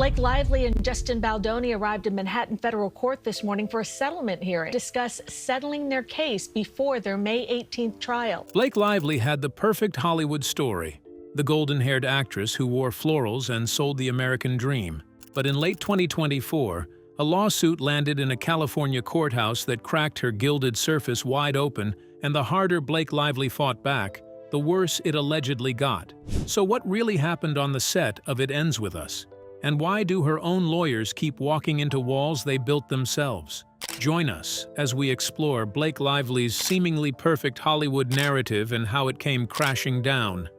Blake Lively and Justin Baldoni arrived in Manhattan federal court this morning for a settlement hearing to discuss settling their case before their May 18th trial. Blake Lively had the perfect Hollywood story, the golden-haired actress who wore florals and sold the American dream. But in late 2024, a lawsuit landed in a California courthouse that cracked her gilded surface wide open, and the harder Blake Lively fought back, the worse it allegedly got. So what really happened on the set of It Ends With Us? And why do her own lawyers keep walking into walls they built themselves? Join us as we explore Blake Lively's seemingly perfect Hollywood narrative and how it came crashing down.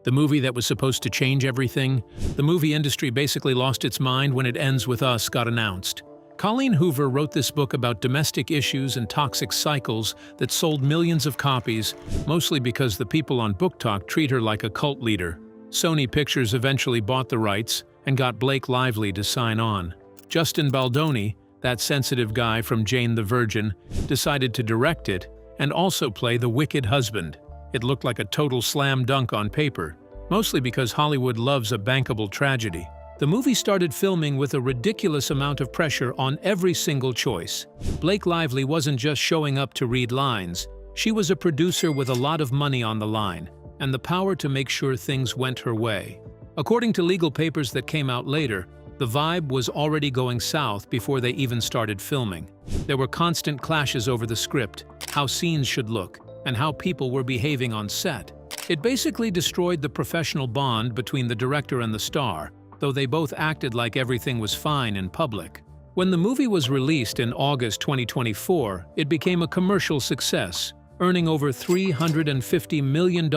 The movie that was supposed to change everything? The movie industry basically lost its mind when It Ends With Us got announced. Colleen Hoover wrote this book about domestic issues and toxic cycles that sold millions of copies, mostly because the people on BookTok treat her like a cult leader. Sony Pictures eventually bought the rights and got Blake Lively to sign on. Justin Baldoni, that sensitive guy from Jane the Virgin, decided to direct it and also play the wicked husband. It looked like a total slam dunk on paper, mostly because Hollywood loves a bankable tragedy. The movie started filming with a ridiculous amount of pressure on every single choice. Blake Lively wasn't just showing up to read lines. She was a producer with a lot of money on the line and the power to make sure things went her way. According to legal papers that came out later, the vibe was already going south before they even started filming. There were constant clashes over the script, how scenes should look, and how people were behaving on set. It basically destroyed the professional bond between the director and the star, though they both acted like everything was fine in public. When the movie was released in August 2024, it became a commercial success, earning over $350 million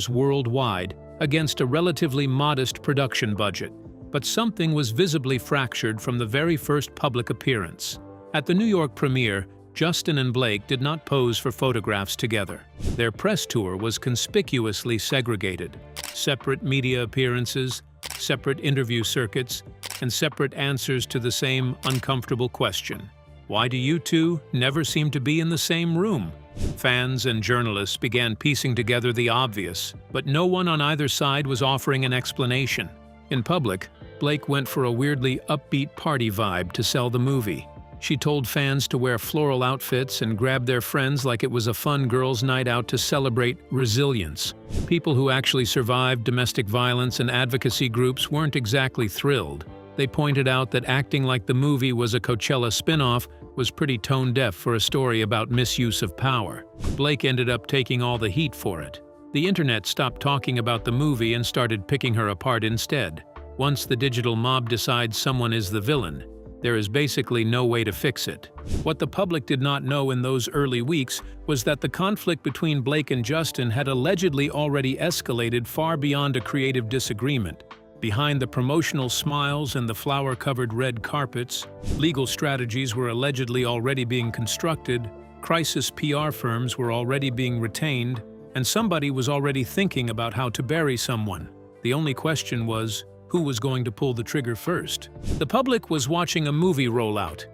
worldwide against a relatively modest production budget. But something was visibly fractured from the very first public appearance. At the New York premiere, Justin and Blake did not pose for photographs together. Their press tour was conspicuously segregated. Separate media appearances, separate interview circuits, and separate answers to the same uncomfortable question. Why do you two never seem to be in the same room? Fans and journalists began piecing together the obvious, but no one on either side was offering an explanation. In public, Blake went for a weirdly upbeat party vibe to sell the movie. She told fans to wear floral outfits and grab their friends like it was a fun girls' night out to celebrate resilience. People who actually survived domestic violence and advocacy groups weren't exactly thrilled. They pointed out that acting like the movie was a Coachella spin-off was pretty tone-deaf for a story about misuse of power. Blake ended up taking all the heat for it. The internet stopped talking about the movie and started picking her apart instead. Once the digital mob decides someone is the villain, there is basically no way to fix it. What the public did not know in those early weeks was that the conflict between Blake and Justin had allegedly already escalated far beyond a creative disagreement. Behind the promotional smiles and the flower-covered red carpets, legal strategies were allegedly already being constructed, crisis PR firms were already being retained, and somebody was already thinking about how to bury someone. The only question was, who was going to pull the trigger first? The public was watching a movie roll out.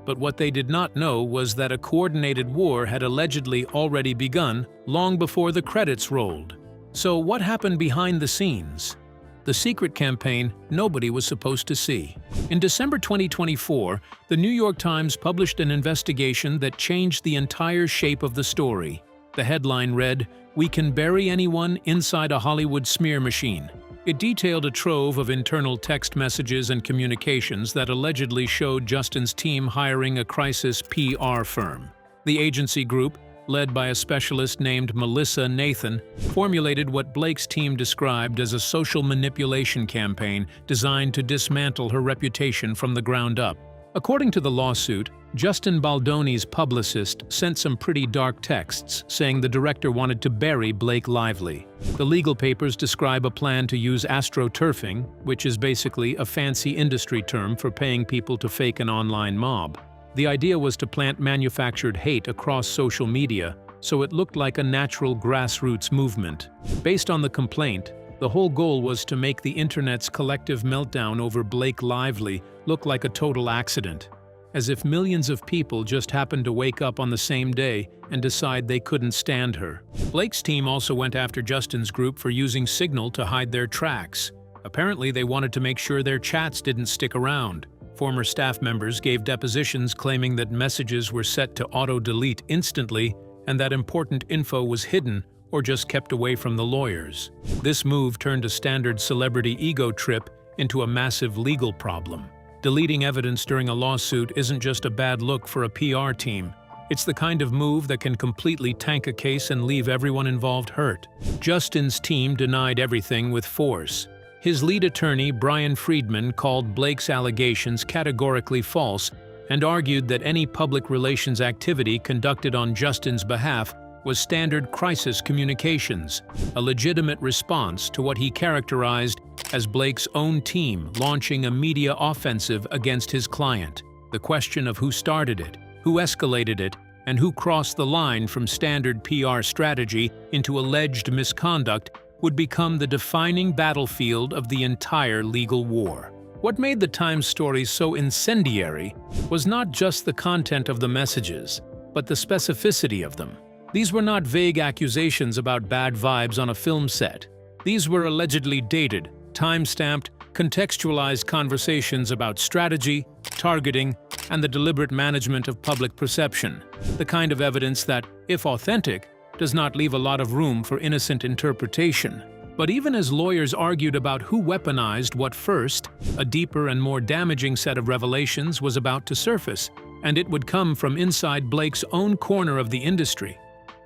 But what they did not know was that a coordinated war had allegedly already begun long before the credits rolled. So what happened behind the scenes? The secret campaign nobody was supposed to see. In December 2024, the New York Times published an investigation that changed the entire shape of the story. The headline read, "We can bury anyone inside a Hollywood smear machine." It detailed a trove of internal text messages and communications that allegedly showed Justin's team hiring a crisis PR firm. The agency group, led by a specialist named Melissa Nathan, formulated what Blake's team described as a social manipulation campaign designed to dismantle her reputation from the ground up. According to the lawsuit, Justin Baldoni's publicist sent some pretty dark texts saying the director wanted to bury Blake Lively. The legal papers describe a plan to use astroturfing, which is basically a fancy industry term for paying people to fake an online mob. The idea was to plant manufactured hate across social media, so it looked like a natural grassroots movement. Based on the complaint, the whole goal was to make the internet's collective meltdown over Blake Lively look like a total accident. as if millions of people just happened to wake up on the same day and decide they couldn't stand her. Blake's team also went after Justin's group for using Signal to hide their tracks. Apparently, they wanted to make sure their chats didn't stick around. Former staff members gave depositions claiming that messages were set to auto-delete instantly and that important info was hidden or just kept away from the lawyers. This move turned a standard celebrity ego trip into a massive legal problem. Deleting evidence during a lawsuit isn't just a bad look for a PR team. It's the kind of move that can completely tank a case and leave everyone involved hurt. Justin's team denied everything with force. His lead attorney, Brian Friedman, called Blake's allegations categorically false and argued that any public relations activity conducted on Justin's behalf was standard crisis communications, a legitimate response to what he characterized as Blake's own team launching a media offensive against his client. The question of who started it, who escalated it, and who crossed the line from standard PR strategy into alleged misconduct would become the defining battlefield of the entire legal war. What made the Times story so incendiary was not just the content of the messages, but the specificity of them. These were not vague accusations about bad vibes on a film set. These were allegedly dated, time-stamped, contextualized conversations about strategy, targeting, and the deliberate management of public perception. The kind of evidence that, if authentic, does not leave a lot of room for innocent interpretation. But even as lawyers argued about who weaponized what first, a deeper and more damaging set of revelations was about to surface, and it would come from inside Blake's own corner of the industry.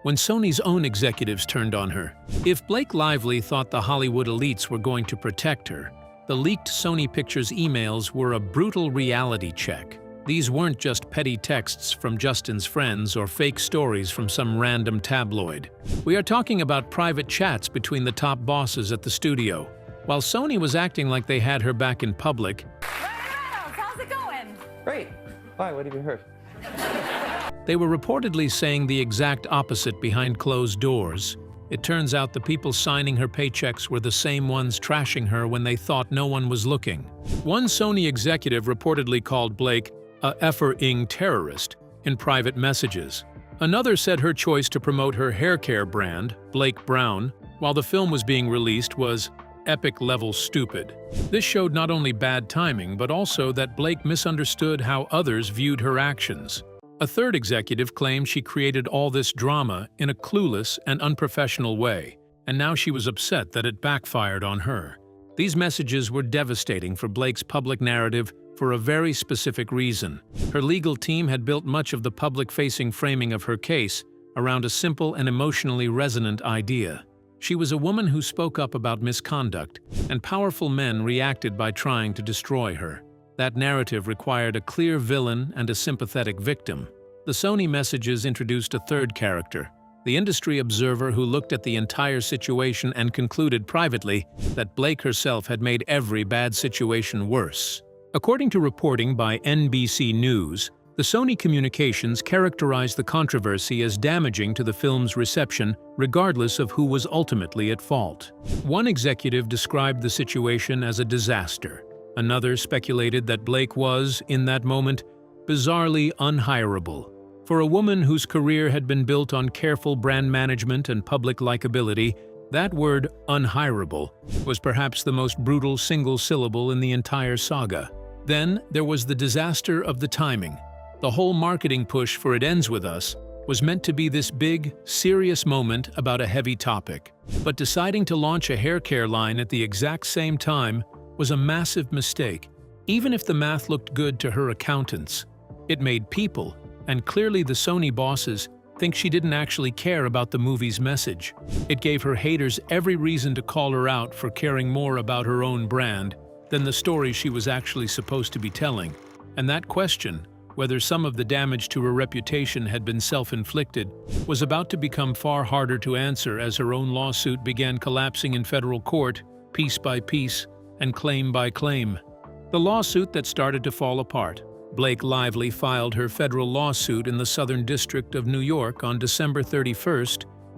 When Sony's own executives turned on her. If Blake Lively thought the Hollywood elites were going to protect her, the leaked Sony Pictures emails were a brutal reality check. These weren't just petty texts from Justin's friends or fake stories from some random tabloid. We are talking about private chats between the top bosses at the studio. While Sony was acting like they had her back in public, How's it going? Great. Why? What have you heard? they were reportedly saying the exact opposite behind closed doors. It turns out the people signing her paychecks were the same ones trashing her when they thought no one was looking. One Sony executive reportedly called Blake a effer-ing terrorist in private messages. Another said her choice to promote her hair care brand, Blake Brown, while the film was being released was epic-level stupid. This showed not only bad timing, but also that Blake misunderstood how others viewed her actions. A third executive claimed she created all this drama in a clueless and unprofessional way, and now she was upset that it backfired on her. These messages were devastating for Blake's public narrative for a very specific reason. Her legal team had built much of the public-facing framing of her case around a simple and emotionally resonant idea. She was a woman who spoke up about misconduct, and powerful men reacted by trying to destroy her. That narrative required a clear villain and a sympathetic victim. The Sony messages introduced a third character, the industry observer who looked at the entire situation and concluded privately that Blake herself had made every bad situation worse. According to reporting by NBC News, the Sony Communications characterized the controversy as damaging to the film's reception, regardless of who was ultimately at fault. One executive described the situation as a disaster. Another speculated that Blake was, in that moment, bizarrely unhireable. For a woman whose career had been built on careful brand management and public likability, that word, unhireable, was perhaps the most brutal single syllable in the entire saga. Then there was the disaster of the timing. The whole marketing push for It Ends With Us was meant to be this big, serious moment about a heavy topic. But deciding to launch a hair care line at the exact same time was a massive mistake. Even if the math looked good to her accountants, it made people, and clearly the Sony bosses, think she didn't actually care about the movie's message. It gave her haters every reason to call her out for caring more about her own brand than the story she was actually supposed to be telling. And that question, whether some of the damage to her reputation had been self-inflicted, was about to become far harder to answer as her own lawsuit began collapsing in federal court, piece by piece, and claim by claim. The lawsuit that started to fall apart. Blake Lively filed her federal lawsuit in the Southern District of New York on December 31,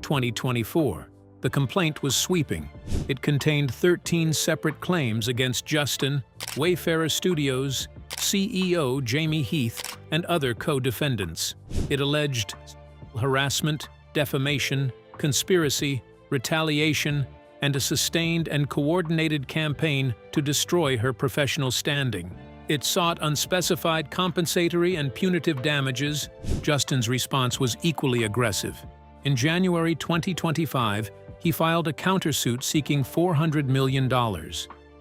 2024. The complaint was sweeping. It contained 13 separate claims against Justin, Wayfarer Studios, CEO Jamie Heath and other co-defendants. It alleged harassment, defamation, conspiracy, retaliation, and a sustained and coordinated campaign to destroy her professional standing. It sought unspecified compensatory and punitive damages. Justin's response was equally aggressive. In January 2025, he filed a countersuit seeking $400 million.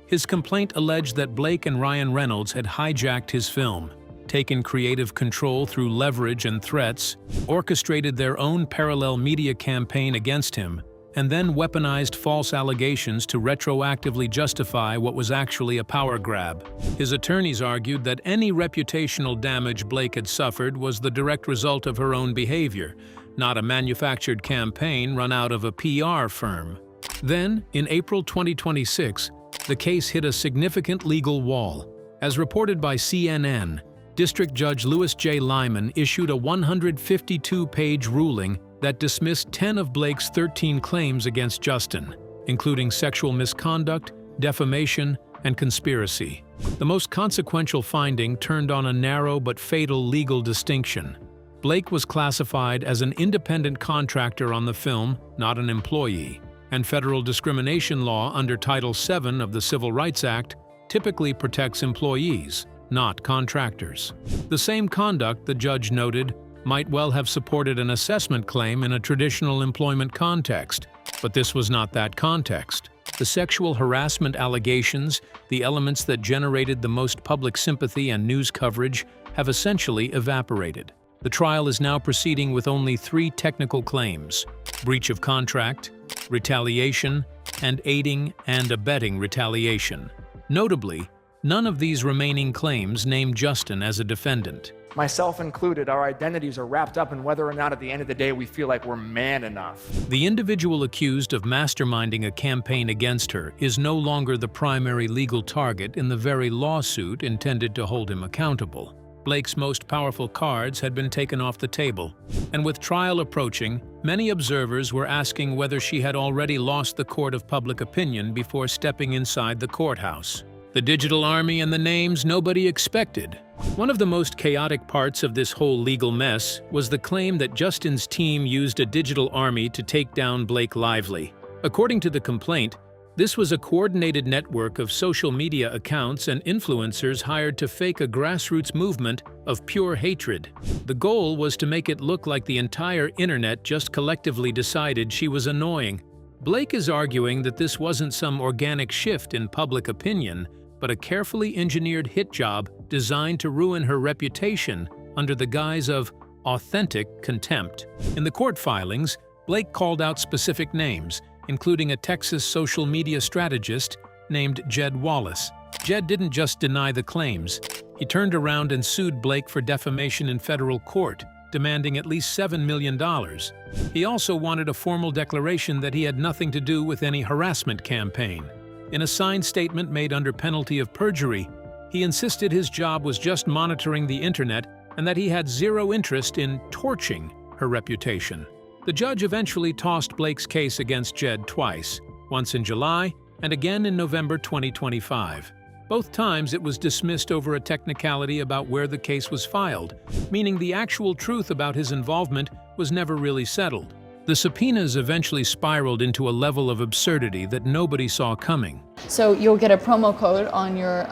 His complaint alleged that Blake and Ryan Reynolds had hijacked his film, taken creative control through leverage and threats, orchestrated their own parallel media campaign against him, and then weaponized false allegations to retroactively justify what was actually a power grab. His attorneys argued that any reputational damage Blake had suffered was the direct result of her own behavior, not a manufactured campaign run out of a PR firm. Then, in April 2026, the case hit a significant legal wall. As reported by CNN, District Judge Louis J. Lyman issued a 152-page ruling that dismissed 10 of Blake's 13 claims against Justin, including sexual misconduct, defamation, and conspiracy. The most consequential finding turned on a narrow but fatal legal distinction. Blake was classified as an independent contractor on the film, not an employee, and federal discrimination law under Title VII of the Civil Rights Act typically protects employees, not contractors. The same conduct, the judge noted, might well have supported an assessment claim in a traditional employment context, but this was not that context. The sexual harassment allegations, the elements that generated the most public sympathy and news coverage, have essentially evaporated. The trial is now proceeding with only 3 technical claims: breach of contract, retaliation, and aiding and abetting retaliation. Notably, none of these remaining claims name Justin as a defendant. Myself included, our identities are wrapped up in whether or not at the end of the day we feel like we're man enough. The individual accused of masterminding a campaign against her is no longer the primary legal target in the very lawsuit intended to hold him accountable. Blake's most powerful cards had been taken off the table, and with trial approaching, many observers were asking whether she had already lost the court of public opinion before stepping inside the courthouse. The digital army and the names nobody expected. One of the most chaotic parts of this whole legal mess was the claim that Justin's team used a digital army to take down Blake Lively. According to the complaint, this was a coordinated network of social media accounts and influencers hired to fake a grassroots movement of pure hatred. The goal was to make it look like the entire internet just collectively decided she was annoying. Blake is arguing that this wasn't some organic shift in public opinion, but a carefully engineered hit job designed to ruin her reputation under the guise of authentic contempt. In the court filings, Blake called out specific names, including a Texas social media strategist named Jed Wallace. Jed didn't just deny the claims. He turned around and sued Blake for defamation in federal court, demanding at least $7 million. He also wanted a formal declaration that he had nothing to do with any harassment campaign. In a signed statement made under penalty of perjury, he insisted his job was just monitoring the internet and that he had zero interest in torching her reputation. The judge eventually tossed Blake's case against Jed twice, once in July and again in November 2025. Both times it was dismissed over a technicality about where the case was filed, meaning the actual truth about his involvement was never really settled. The subpoenas eventually spiraled into a level of absurdity that nobody saw coming. So you'll get a promo code on your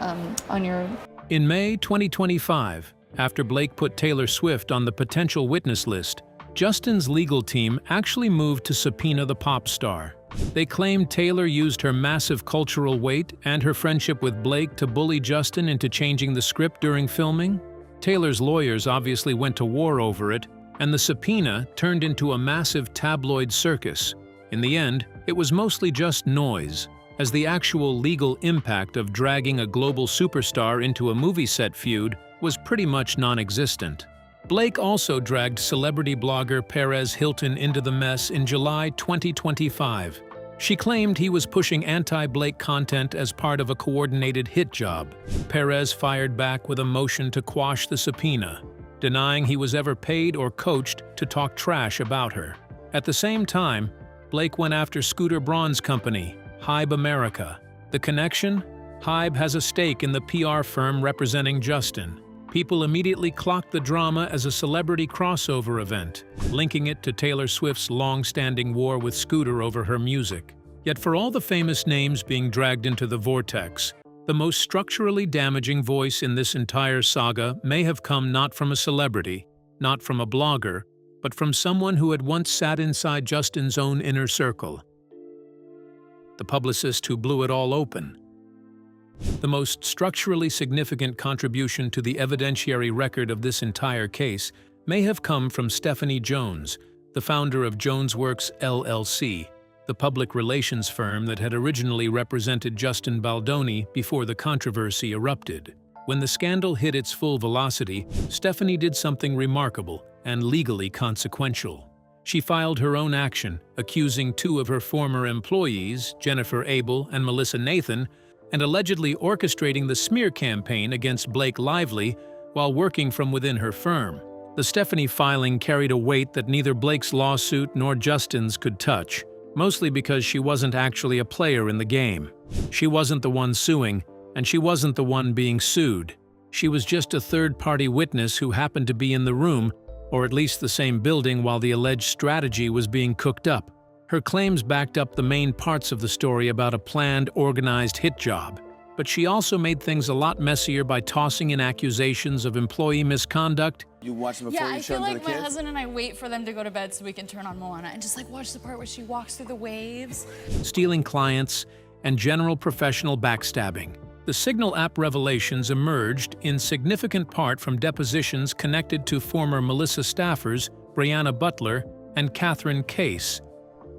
In May 2025, after Blake put Taylor Swift on the potential witness list, Justin's legal team actually moved to subpoena the pop star. They claimed Taylor used her massive cultural weight and her friendship with Blake to bully Justin into changing the script during filming. Taylor's lawyers obviously went to war over it, and the subpoena turned into a massive tabloid circus. In the end, it was mostly just noise, as the actual legal impact of dragging a global superstar into a movie set feud was pretty much non-existent. Blake also dragged celebrity blogger Perez Hilton into the mess in July 2025. She claimed he was pushing anti-Blake content as part of a coordinated hit job. Perez fired back with a motion to quash the subpoena, denying he was ever paid or coached to talk trash about her. At the same time, Blake went after Scooter Braun's company, Hybe America. The connection? Hybe has a stake in the PR firm representing Justin. People immediately clocked the drama as a celebrity crossover event, linking it to Taylor Swift's long-standing war with Scooter over her music. Yet for all the famous names being dragged into the vortex, the most structurally damaging voice in this entire saga may have come not from a celebrity, not from a blogger, but from someone who had once sat inside Justin's own inner circle. The publicist who blew it all open. The most structurally significant contribution to the evidentiary record of this entire case may have come from Stephanie Jones, the founder of Jones Works LLC, the public relations firm that had originally represented Justin Baldoni before the controversy erupted. When the scandal hit its full velocity, Stephanie did something remarkable and legally consequential. She filed her own action, accusing two of her former employees, Jennifer Abel and Melissa Nathan, and allegedly orchestrating the smear campaign against Blake Lively while working from within her firm. The Stephanie filing carried a weight that neither Blake's lawsuit nor Justin's could touch, mostly because she wasn't actually a player in the game. She wasn't the one suing, and she wasn't the one being sued. She was just a third-party witness who happened to be in the room, or at least the same building, while the alleged strategy was being cooked up. Her claims backed up the main parts of the story about a planned, organized hit job. But she also made things a lot messier by tossing in accusations of employee misconduct. You watch them before you show them to the kids? Yeah, I feel like my husband and I wait for them to go to bed so we can turn on Moana and just watch the part where she walks through the waves. Stealing clients, and general professional backstabbing. The Signal app revelations emerged in significant part from depositions connected to former Melissa staffers Brianna Butler and Catherine Case.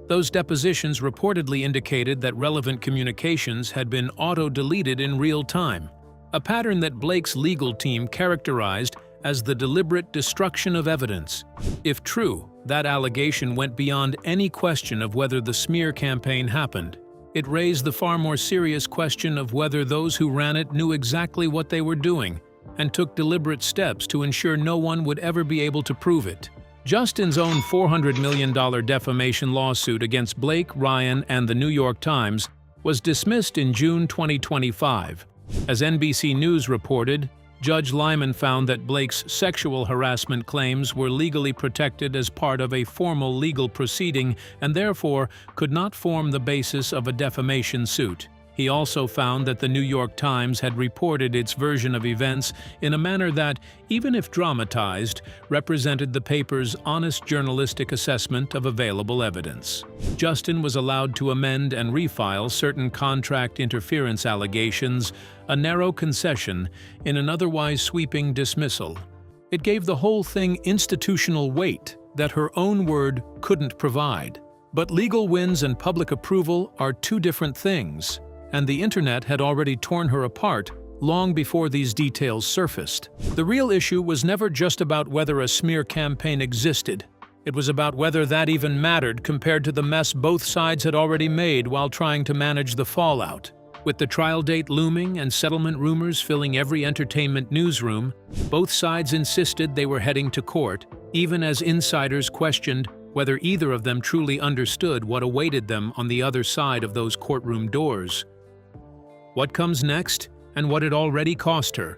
Those depositions reportedly indicated that relevant communications had been auto-deleted in real time, a pattern that Blake's legal team characterized as the deliberate destruction of evidence. If true, that allegation went beyond any question of whether the smear campaign happened. It raised the far more serious question of whether those who ran it knew exactly what they were doing and took deliberate steps to ensure no one would ever be able to prove it. Justin's own $400 million defamation lawsuit against Blake, Ryan, and the New York Times was dismissed in June 2025. As NBC News reported, Judge Lyman found that Blake's sexual harassment claims were legally protected as part of a formal legal proceeding and therefore could not form the basis of a defamation suit. He also found that the New York Times had reported its version of events in a manner that, even if dramatized, represented the paper's honest journalistic assessment of available evidence. Justin was allowed to amend and refile certain contract interference allegations, a narrow concession in an otherwise sweeping dismissal. It gave the whole thing institutional weight that her own word couldn't provide. But legal wins and public approval are two different things, and the internet had already torn her apart long before these details surfaced. The real issue was never just about whether a smear campaign existed. It was about whether that even mattered compared to the mess both sides had already made while trying to manage the fallout. With the trial date looming and settlement rumors filling every entertainment newsroom, both sides insisted they were heading to court, even as insiders questioned whether either of them truly understood what awaited them on the other side of those courtroom doors. What comes next, and what it already cost her?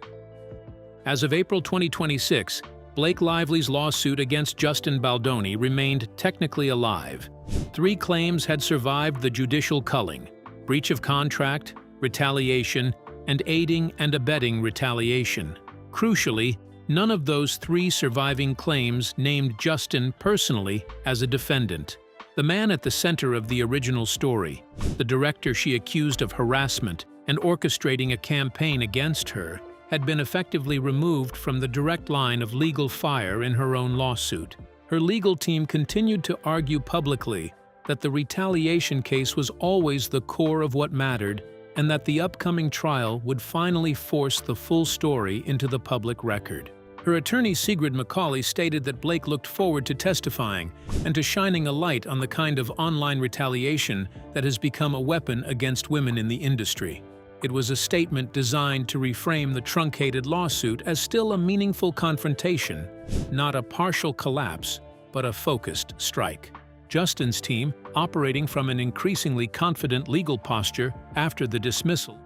As of April 2026, Blake Lively's lawsuit against Justin Baldoni remained technically alive. 3 claims had survived the judicial culling: breach of contract, retaliation, and aiding and abetting retaliation. Crucially, none of those 3 surviving claims named Justin personally as a defendant. The man at the center of the original story, the director she accused of harassment and orchestrating a campaign against her, had been effectively removed from the direct line of legal fire in her own lawsuit. Her legal team continued to argue publicly that the retaliation case was always the core of what mattered, and that the upcoming trial would finally force the full story into the public record. Her attorney Sigrid McCauley stated that Blake looked forward to testifying and to shining a light on the kind of online retaliation that has become a weapon against women in the industry. It was a statement designed to reframe the truncated lawsuit as still a meaningful confrontation, not a partial collapse, but a focused strike. Justin's team, operating from an increasingly confident legal posture after the dismissal,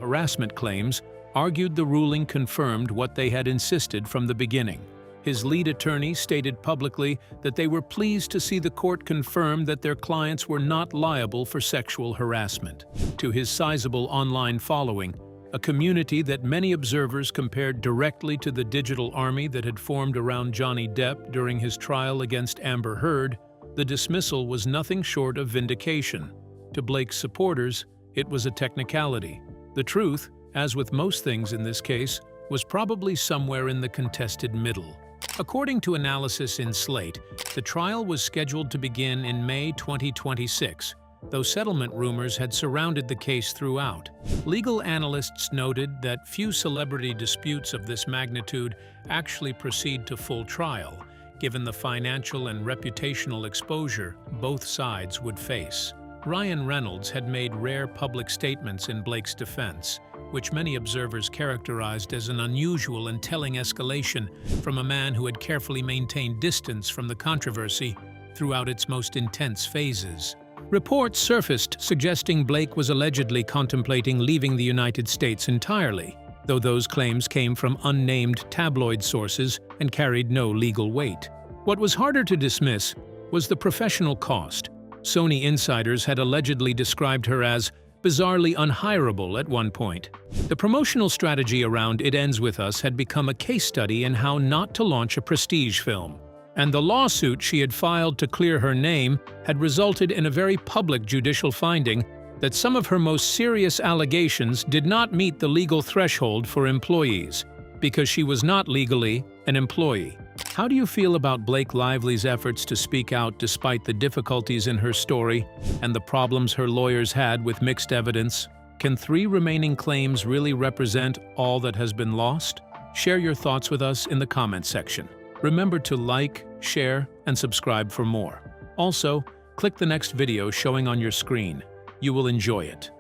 harassment claims, argued the ruling confirmed what they had insisted from the beginning. His lead attorney stated publicly that they were pleased to see the court confirm that their clients were not liable for sexual harassment. To his sizable online following, a community that many observers compared directly to the digital army that had formed around Johnny Depp during his trial against Amber Heard, the dismissal was nothing short of vindication. To Blake's supporters, it was a technicality. The truth, as with most things in this case, was probably somewhere in the contested middle. According to analysis in Slate, the trial was scheduled to begin in May 2026, though settlement rumors had surrounded the case throughout. Legal analysts noted that few celebrity disputes of this magnitude actually proceed to full trial, given the financial and reputational exposure both sides would face. Ryan Reynolds had made rare public statements in Blake's defense, which many observers characterized as an unusual and telling escalation from a man who had carefully maintained distance from the controversy throughout its most intense phases. Reports surfaced suggesting Blake was allegedly contemplating leaving the United States entirely, though those claims came from unnamed tabloid sources and carried no legal weight. What was harder to dismiss was the professional cost. Sony insiders had allegedly described her as bizarrely unhireable at one point. The promotional strategy around It Ends With Us had become a case study in how not to launch a prestige film. And the lawsuit she had filed to clear her name had resulted in a very public judicial finding that some of her most serious allegations did not meet the legal threshold for employees, because she was not legally an employee. How do you feel about Blake Lively's efforts to speak out despite the difficulties in her story and the problems her lawyers had with mixed evidence? Can 3 remaining claims really represent all that has been lost? Share your thoughts with us in the comments section. Remember to like, share, and subscribe for more. Also, click the next video showing on your screen. You will enjoy it.